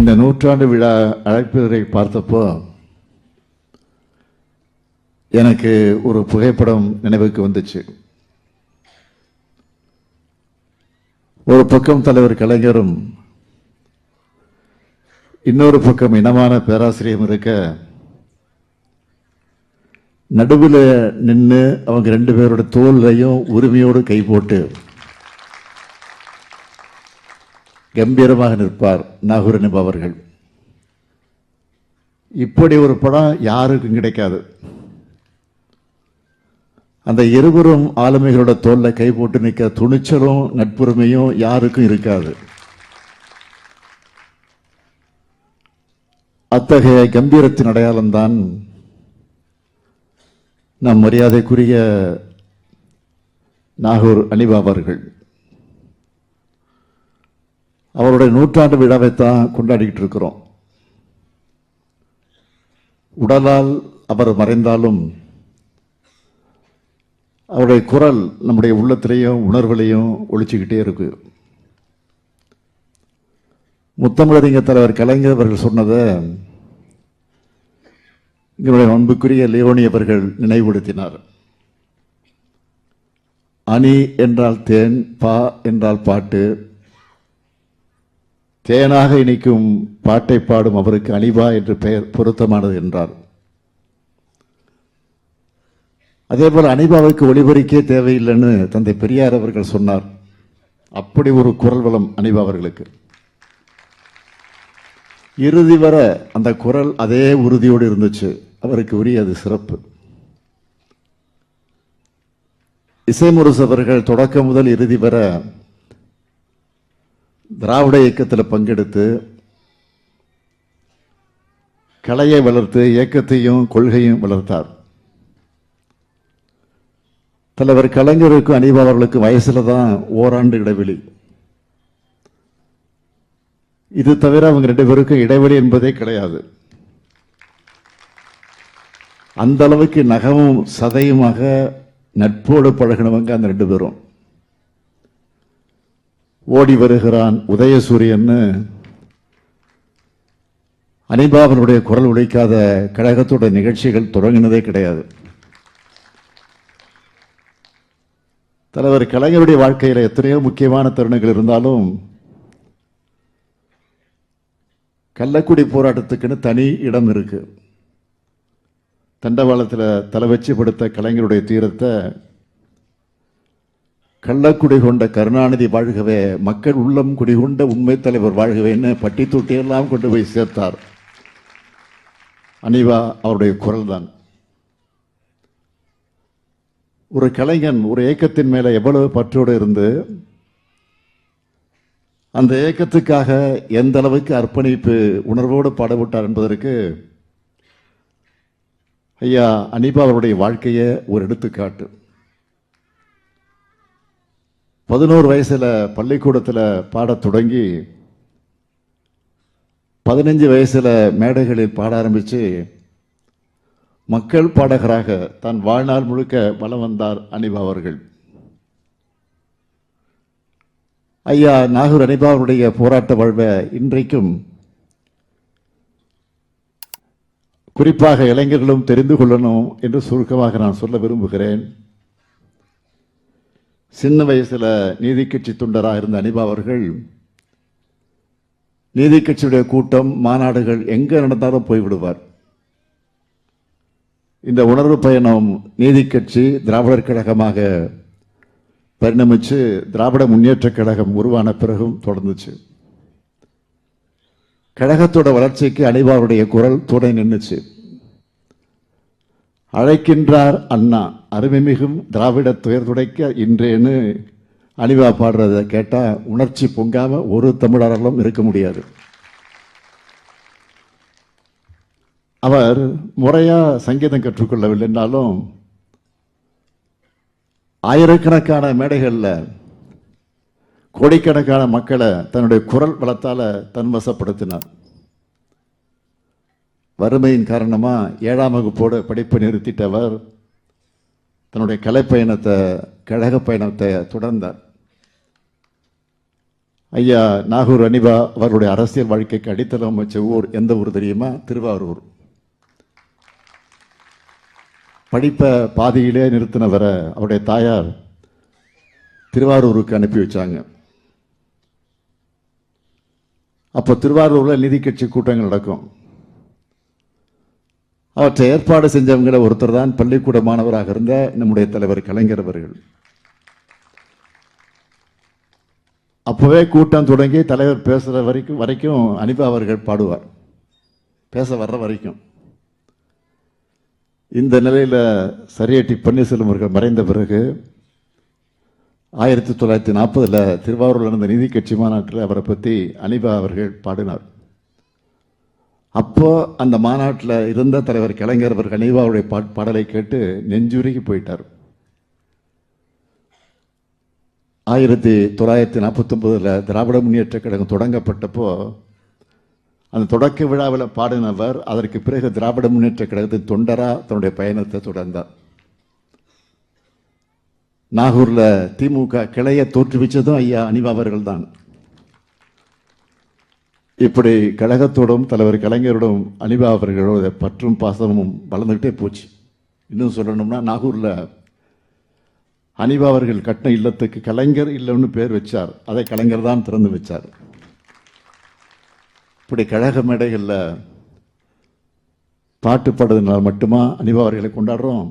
இந்த நூற்றாண்டு விழா அழைப்பதை பார்த்தப்போ எனக்கு ஒரு புகைப்படம் நினைவுக்கு வந்துச்சு. ஒரு பக்கம் தலைவர் கலைஞரும் இன்னொரு பக்கம் இனமான பேராசிரியரும் இருக்க, நடுவில் நின்று அவங்க ரெண்டு பேரோட தோல்லையும் உரிமையோடு கை போட்டு கம்பீரமாக நிற்பார் நாகூர் அனிபா அவர்கள். இப்படி ஒரு படம் யாருக்கும் கிடைக்காது. அந்த இருவரும் ஆளுமைகளோட தோல்ல கை போட்டு நிற்க துணிச்சலும் நட்புரிமையும் யாருக்கும் இருக்காது. அத்தகைய கம்பீரத்தின் அடையாளம்தான் நம் மரியாதைக்குரிய நாகூர் அனிபா அவர்கள். அவருடைய நூற்றாண்டு விழாவைத்தான் கொண்டாடிக்கிட்டு இருக்கிறோம். உடலால் அவர் மறைந்தாலும் அவருடைய குரல் நம்முடைய உள்ளத்திலையும் உணர்வுலையும் ஒழிச்சுக்கிட்டே இருக்கு. முத்தமிழறிஞர் தலைவர் கலைஞர் அவர்கள் சொன்னதை எங்களுடைய அன்புக்குரிய லியோனி அவர்கள் நினைவுபடுத்தினார். அணி என்றால் தேன், பா என்றால் பாட்டு, தேனாக இனிக்கும் பாட்டை பாடும் அவருக்கு அனிபா என்று பெயர் பொருத்தமானது என்றார். அதேபோல் அனிபாவுக்கு ஒளிபரிக்கே தேவையில்லைன்னு தந்தை பெரியார் அவர்கள் சொன்னார். அப்படி ஒரு குரல் வளம் அனிபா அவர்களுக்கு. இறுதி வர அந்த குரல் அதே உறுதியோடு இருந்துச்சு. அவருக்கு உரிய அது சிறப்பு. இசைமுரசு அவர்கள் தொடக்கம் முதல் இறுதி வர திராவிட இயக்கத்தில் பங்கெடுத்து கலையை வளர்த்து இயக்கத்தையும் கொள்கையும் வளர்த்தார். தலைவர் கலைஞருக்கு அனிபா அவர்களுக்கு வயசுல தான் ஓராண்டு இடைவெளி. இது தவிர அவங்க ரெண்டு பேருக்கும் இடைவெளி என்பதே கிடையாது. அந்த அளவுக்கு நகமும் சதையுமாக நட்போடு பழகினவங்க அந்த ரெண்டு பேரும். ஓடி வருகிறான் உதயசூரியன்னு அனிபாவனுடைய குரல் உழைக்காத கழகத்தோட நிகழ்ச்சிகள் தொடங்கினதே கிடையாது. தலைவர் கலைஞருடைய வாழ்க்கையில் எத்தனையோ முக்கியமான தருணங்கள் இருந்தாலும் கள்ளக்குடி போராட்டத்துக்குன்னு தனி இடம் இருக்கு. தண்டவாளத்தில் தலை வச்சு படுத்த கலைஞருடைய தீரத்தை கள்ளக்குடி கொண்ட கருணாநிதி வாழ்கவே, மக்கள் உள்ளம் குடிகொண்ட உண்மை தலைவர் வாழ்கவேன்னு பட்டி தொட்டியெல்லாம் கொண்டு போய் சேர்த்தார். அனிபா அவருடைய குரல் தான். ஒரு கலைஞன் ஒரு இயக்கத்தின் மேல எவ்வளவு பற்றோடு இருந்து அந்த இயக்கத்துக்காக எந்த அளவுக்கு அர்ப்பணிப்பு உணர்வோடு பாடுபட்டார் என்பதற்கு ஐயா அனிபா அவருடைய வாழ்க்கையை ஒரு எடுத்துக்காட்டு. 11 வயசுல பள்ளிக்கூடத்தில் பாடத் தொடங்கி 15 வயசுல மேடைகளில் பாட ஆரம்பிச்சு மக்கள் பாடகராக தன் வாழ்நாள் முழுக்க வலம் வந்தார் அனிபா அவர்கள். ஐயா நாகூர் அனிபா அவருடைய போராட்ட வாழ்வை இன்றைக்கும் குறிப்பாக இளைஞர்களும் தெரிந்து கொள்ளணும் என்று சுருக்கமாக நான் சொல்ல விரும்புகிறேன். சின்ன வயசுல நீதி கட்சி தொண்டராக இருந்த அனிபா அவர்கள் நீதி கட்சியுடைய கூட்டம் மாநாடுகள் எங்க நடந்தாலும் போய்விடுவார். இந்த உணர்வு பயணம் நீதி கட்சி திராவிடர் கழகமாக பரிணமிச்சு திராவிட முன்னேற்ற கழகம் உருவான பிறகும் தொடர்ந்துச்சு. கழகத்தோட வளர்ச்சிக்கு அனிபாவுடைய குரல் துணை நின்றுச்சு. அழைக்கின்றார் அண்ணா அருமைமிகும் திராவிட துயர் துடைக்க இன்றேன்னு அனிபா பாடுறதை கேட்டா உணர்ச்சி பொங்காம ஒரு தமிழராலும் இருக்க முடியாது. அவர் முறையா சங்கீதம் கற்றுக்கொள்ளவில்லை என்றாலும் ஆயிரக்கணக்கான மேடைகள்ல கோடிக்கணக்கான மக்களை தன்னுடைய குரல் வளத்தால தன்வசப்படுத்தினார். வறுமையின் காரணமா 7ஆம் வகுப்போடு படிப்பை நிறுத்திட்டவர் தன்னுடைய கலை பயணத்தை கழக பயணத்தை தொடர்ந்தார். ஐயா நாகூர் அனிபா அவருடைய அரசியல் வாழ்க்கைக்கு அடித்தளம் வச்ச ஊர் எந்த ஊர் தெரியுமா? திருவாரூர். படிப்பை பாதியிலே நிறுத்தினவரை அவருடைய தாயார் திருவாரூருக்கு அனுப்பி வச்சாங்க. அப்போ திருவாரூரில் நிதி கட்சி கூட்டங்கள் நடக்கும். அவற்றை ஏற்பாடு செஞ்சவங்கள ஒருத்தர் தான் பள்ளிக்கூட மாணவராக இருந்த நம்முடைய தலைவர் கலைஞர் அவர்கள். அப்போவே கூட்டம் தொடங்கி தலைவர் பேசுகிற வரைக்கும் அனிபா அவர்கள் பாடுவார், பேச வர்ற வரைக்கும். இந்த நிலையில் சரியட்டி பன்னீர்செல்வம் அவர்கள் மறைந்த பிறகு 1940 திருவாரூரில் நடந்த நீதி கட்சி மாநாட்டில் அவரை பற்றி அனிபா அவர்கள் பாடினார். அப்போ அந்த மாநாட்டில் இருந்த தலைவர் கலைஞர் அவர்கள் அனிபாவுடைய பாடலை கேட்டு நெஞ்சுருகி போயிட்டார். 1949 திராவிட முன்னேற்ற கழகம் தொடங்கப்பட்டப்போ அந்த தொடக்க விழாவில் பாடினவர் அதற்கு பிறகு திராவிட முன்னேற்ற கழகத்தின் தொண்டரா தன்னுடைய பயணத்தை தொடர்ந்தார். நாகூரில் திமுக கிளையை தோற்றுவிச்சதும் ஐயா அனிபா அவர்கள் தான். இப்படி கழகத்தோடும் தலைவர் கலைஞரோடும் அனிபா அவர்களோட பற்றும் பாசமும் வளர்ந்துகிட்டே போச்சு. இன்னும் சொல்லணும்னா நாகூரில் அனிபா அவர்கள் கட்டின இல்லத்துக்கு கலைஞர் இல்லம்னு பேர் வச்சார். அதை கலைஞர் தான் திறந்து வச்சார். இப்படி கழக மேடைகளில் பாட்டு பாடுறதுனால் மட்டுமா அனிபா அவர்களை கொண்டாடுறோம்?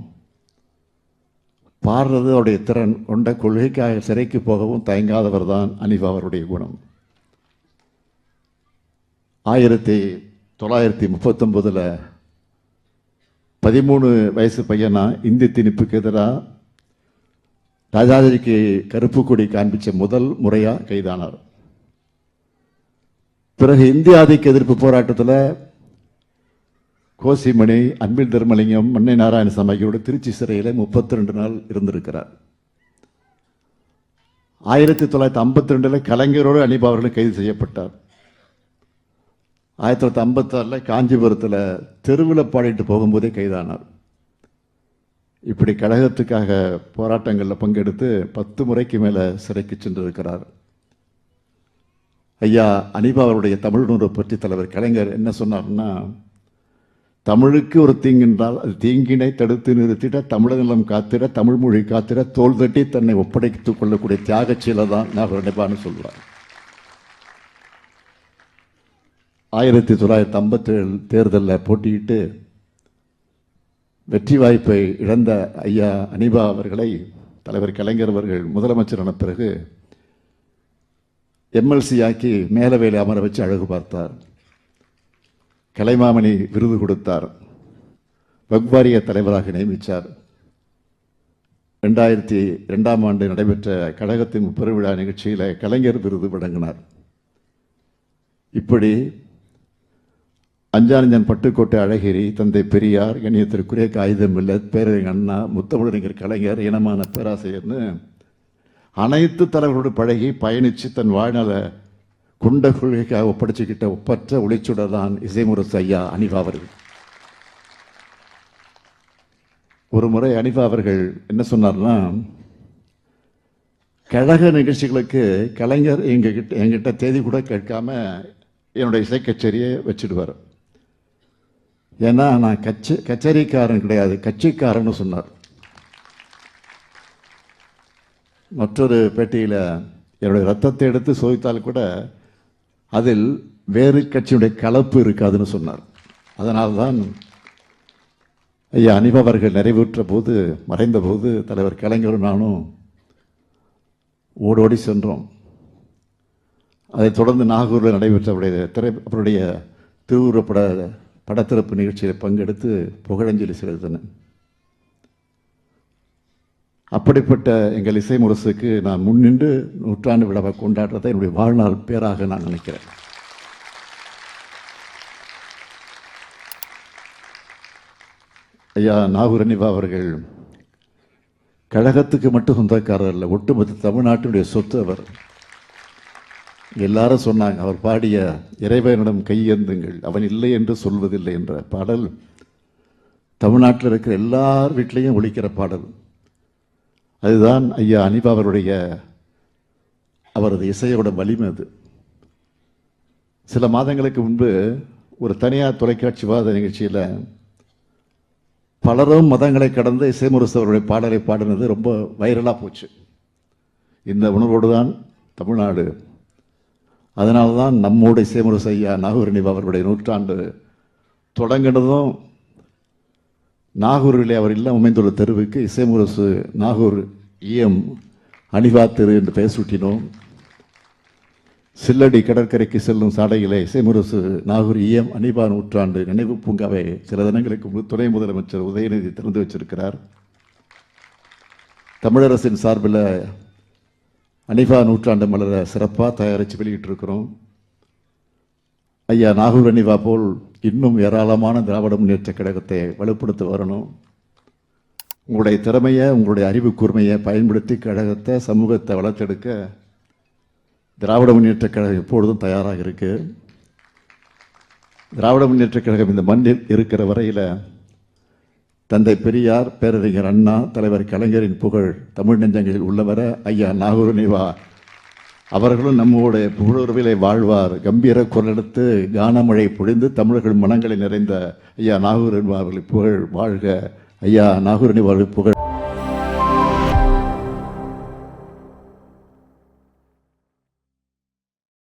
பாடுறது அவருடைய திறன் கொண்ட கொள்கைக்காக சிறைக்கு போகவும் தயங்காதவர் தான் அனிபா அவருடைய குணம். 1939 13 வயசு பையனா இந்தி திணிப்புக்கு எதிராக ராஜாஜிக்கு கருப்பு கொடி காண்பிச்ச முதல் முறையா கைதானார். பிறகு இந்திய ஆதிக்க எதிர்ப்பு போராட்டத்தில் கோசிமணி, அன்பில் தர்மலிங்கம், மன்னை நாராயணசாமி ஆகியோடு திருச்சி சிறையில் 32 நாள் இருந்திருக்கிறார். 1952 கலைஞரோடு அனிபா அவர்கள் கைது செய்யப்பட்டார். 1956 காஞ்சிபுரத்தில் தெருவில் பாடிட்டு போகும்போதே கைதானார். இப்படி கழகத்துக்காக போராட்டங்களில் பங்கெடுத்து 10 முறைக்கு மேலே சிறைக்கு சென்றிருக்கிறார். ஐயா அனிபா அவருடைய தமிழ் உணர்வை பற்றி தலைவர் கலைஞர் என்ன சொன்னார்னா, தமிழுக்கு ஒரு தீங்கென்றால் அது தீங்கினை தடுத்து நிறுத்திட, தமிழகம் காத்திட, தமிழ் மொழி காத்திட, தோல் தட்டி தன்னை ஒப்படைத்துக் கொள்ளக்கூடிய தியாகச்சீலை தான் நாகூர் அனிபான்னு சொல்வார். 1957 தேர்தலில் போட்டியிட்டு வெற்றி வாய்ப்பை இழந்த ஐயா அனிபா அவர்களை தலைவர் கலைஞர் அவர்கள் முதலமைச்சரான பிறகு எம்எல்சி ஆக்கி மேலவையில் அமர வச்சு அழகு பார்த்தார். கலைமாமணி விருது கொடுத்தார். வக்வாரிய தலைவராக நியமித்தார். 2002ஆம் ஆண்டு நடைபெற்ற கழகத்தின் பெருவிழா நிகழ்ச்சியில் கலைஞர் விருது வழங்கினார். இப்படி அஞ்சானஞ்சன் பட்டுக்கோட்டை அழகிரி, தந்தை பெரியார், கண்ணியத்திற்குரிய காகிதம் இல்லை, பேரறிஞர் அண்ணா, முத்தமிழறிஞர் கலைஞர், இனமான பேராசிரியர்னு அனைத்து தலைவர்களோடு பழகி பயணித்து தன் வாழ்நாளை கொண்ட கொள்கைக்காக ஒப்படைச்சுக்கிட்ட ஒப்பற்ற ஒளிச்சுடர் தான் இசைமுரசு ஐயா அனிபா அவர்கள். ஒரு முறை அனிபா அவர்கள் என்ன சொன்னார்னா, கழக நிகழ்ச்சிகளுக்கு கலைஞர் என்கிட்ட தேதி கூட கேட்காம என்னுடைய இசை கச்சேரியை வச்சுடுவார். ஏன்னா நான் கச்சேரிக்காரன் கிடையாது, கட்சிக்காரன்னு சொன்னார். மற்றொரு பேட்டியில் என்னுடைய ரத்தத்தை எடுத்து சோதித்தால் கூட அதில் வேறு கட்சியுடைய கலப்பு இருக்காதுன்னு சொன்னார். அதனால்தான் ஐயா அனிபா அவர்கள் நிறைவுற்ற போது, மறைந்த போது தலைவர் கலைஞரும் நானும் ஓடோடி சென்றோம். அதைத் தொடர்ந்து நாகூரில் நடைபெற்ற அவருடைய திருவுருவப்பட படத்திறப்பு நிகழ்ச்சியில் பங்கெடுத்து புகழஞ்சலி செலுத்தினேன். அப்படிப்பட்ட எங்கள் இசை முரசுக்கு நான் முன்னின்று நூற்றாண்டு விழாவை கொண்டாடுறதை என்னுடைய வாழ்நாள் பேராக நான் நினைக்கிறேன். ஐயா நாகூர் அனிபா அவர்கள் கழகத்துக்கு மட்டும் சொந்தக்காரர் இல்லை, ஒட்டுமொத்த தமிழ்நாட்டினுடைய சொத்து அவர். எல்லாரும் சொன்னாங்க, அவர் பாடிய இறைவனிடம் கையேந்துங்கள் அவன் இல்லை என்று சொல்வதில்லை என்ற பாடல் தமிழ்நாட்டில் இருக்கிற எல்லார் வீட்லேயும் ஒலிக்கிற பாடல். அதுதான் ஐயா அனிபா அவருடைய அவரது இசையோட வலிமை அது. சில மாதங்களுக்கு முன்பு ஒரு தனியார் தொலைக்காட்சி விவாத நிகழ்ச்சியில் பலரும் மதங்களை கடந்து இசைமுரசு அவருடைய பாடலை பாடினது ரொம்ப வைரலாக போச்சு. இந்த உணர்வோடு தான் தமிழ்நாடு, அதனால தான் நம்மோட இசைமுரசு ஐயா நாகூர் நிவா அவர்களுடைய நூற்றாண்டு தொடங்கினதும் நாகூரிலே அவர் இல்லம் அமைந்துள்ள தெருவுக்கு இசைமுரசு நாகூர் இஎம் அனிவா தெரு என்று பெயர் சூட்டினோம். சில்லடி கடற்கரைக்கு செல்லும் சாலையிலே இசைமுரசு நாகூர் இஎம் அனிபா நூற்றாண்டு நினைவு பூங்காவை சில தினங்களுக்கு துணை முதலமைச்சர் உதயநிதி திறந்து வச்சிருக்கிறார். தமிழரசின் சார்பில் அனிபா நூற்றாண்டு மலரை சிறப்பாக தயாரித்து வெளியிட்டிருக்கிறோம். ஐயா நாகூர் அனிபா போல் இன்னும் ஏராளமான திராவிட முன்னேற்ற கழகத்தை வலுப்படுத்த வரணும். உங்களுடைய திறமையை, உங்களுடைய அறிவு கூர்மையை பயன்படுத்தி கழகத்தை, சமூகத்தை வளர்த்தெடுக்க திராவிட முன்னேற்ற கழகம் எப்பொழுதும் தயாராக இருக்கு. திராவிட முன்னேற்ற கழகம் இந்த மண்ணில் இருக்கிற வரையில் தந்தை பெரியார், பேரறிஞர் அண்ணா, தலைவர் கலைஞரின் புகழ் தமிழ் நெஞ்சங்களில் உள்ளவர ஐயா நாகூர் நிவா அவர்களும் நம்முடைய புகழுறவிலே வாழ்வார். கம்பீர குரலெடுத்து கானமழை பொழிந்து தமிழர்கள் மனங்களை நிறைந்த ஐயா நாகூர் நிவா அவர்களை புகழ் வாழ்க. ஐயா நாகூர் நிவா அவர்கள் புகழ்.